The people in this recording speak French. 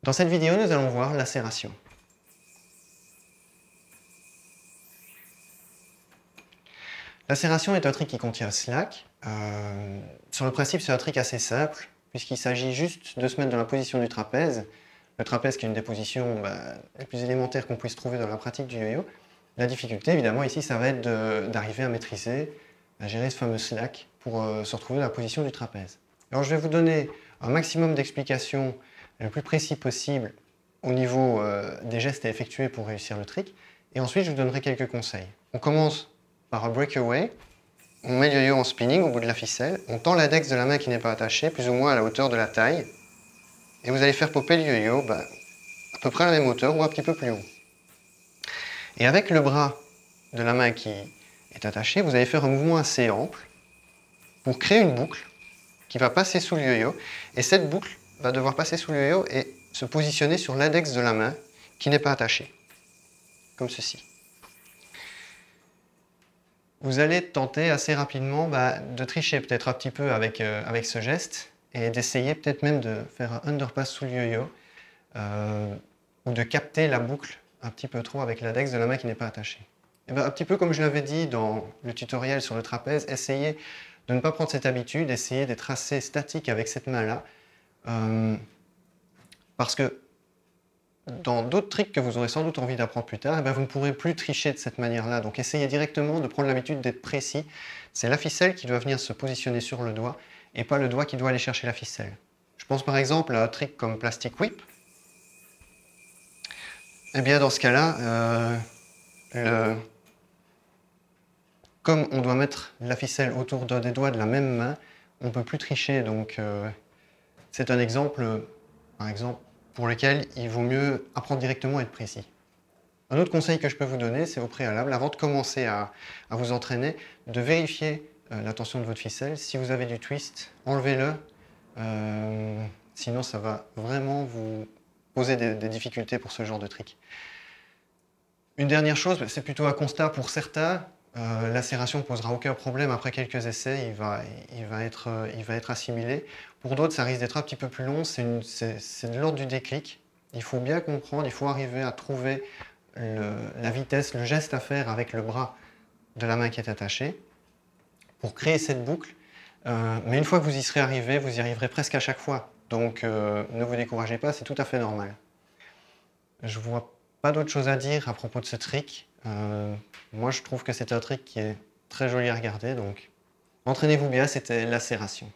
Dans cette vidéo, nous allons voir lacération. Lacération est un trick qui contient slack. Sur le principe, c'est un trick assez simple, puisqu'il s'agit juste de se mettre dans la position du trapèze. Le trapèze qui est une des positions les plus élémentaires qu'on puisse trouver dans la pratique du yo-yo. La difficulté, évidemment, ici, ça va être d'arriver à maîtriser, à gérer ce fameux slack pour se retrouver dans la position du trapèze. Alors, je vais vous donner un maximum d'explications le plus précis possible au niveau des gestes à effectuer pour réussir le trick. Et ensuite, je vous donnerai quelques conseils. On commence par un breakaway. On met le yo-yo en spinning au bout de la ficelle. On tend l'index de la main qui n'est pas attachée, plus ou moins à la hauteur de la taille. Et vous allez faire popper le yo-yo à peu près à la même hauteur ou un petit peu plus haut. Et avec le bras de la main qui est attaché, vous allez faire un mouvement assez ample pour créer une boucle qui va passer sous le yo-yo. Et cette boucle va devoir passer sous le yo-yo et se positionner sur l'index de la main qui n'est pas attaché, comme ceci. Vous allez tenter assez rapidement de tricher peut-être un petit peu avec ce geste et d'essayer peut-être même de faire un underpass sous le yo-yo ou de capter la boucle un petit peu trop avec l'index de la main qui n'est pas attachée. Et un petit peu comme je l'avais dit dans le tutoriel sur le trapèze, essayez de ne pas prendre cette habitude, essayez d'être assez statique avec cette main-là. Parce que dans d'autres tricks que vous aurez sans doute envie d'apprendre plus tard, vous ne pourrez plus tricher de cette manière-là. Donc essayez directement de prendre l'habitude d'être précis. C'est la ficelle qui doit venir se positionner sur le doigt et pas le doigt qui doit aller chercher la ficelle. Je pense par exemple à un trick comme Plastic Whip. Eh bien dans ce cas-là, comme on doit mettre la ficelle autour d'un des doigts de la même main, on ne peut plus tricher. Donc c'est un exemple, par exemple, pour lequel il vaut mieux apprendre directement à être précis. Un autre conseil que je peux vous donner, c'est au préalable, avant de commencer à vous entraîner, de vérifier la tension de votre ficelle. Si vous avez du twist, enlevez-le. Sinon, ça va vraiment vous poser des difficultés pour ce genre de trick. Une dernière chose, c'est plutôt un constat pour certains. Lacération ne posera aucun problème après quelques essais, il va être assimilé. Pour d'autres, ça risque d'être un petit peu plus long, c'est de l'ordre du déclic. Il faut bien comprendre, il faut arriver à trouver la vitesse, le geste à faire avec le bras de la main qui est attachée pour créer cette boucle. Mais une fois que vous y serez arrivé, vous y arriverez presque à chaque fois. Donc ne vous découragez pas, c'est tout à fait normal. Je ne vois pas d'autre chose à dire à propos de ce trick. Moi, je trouve que c'est un trick qui est très joli à regarder, donc entraînez-vous bien, c'était lacération.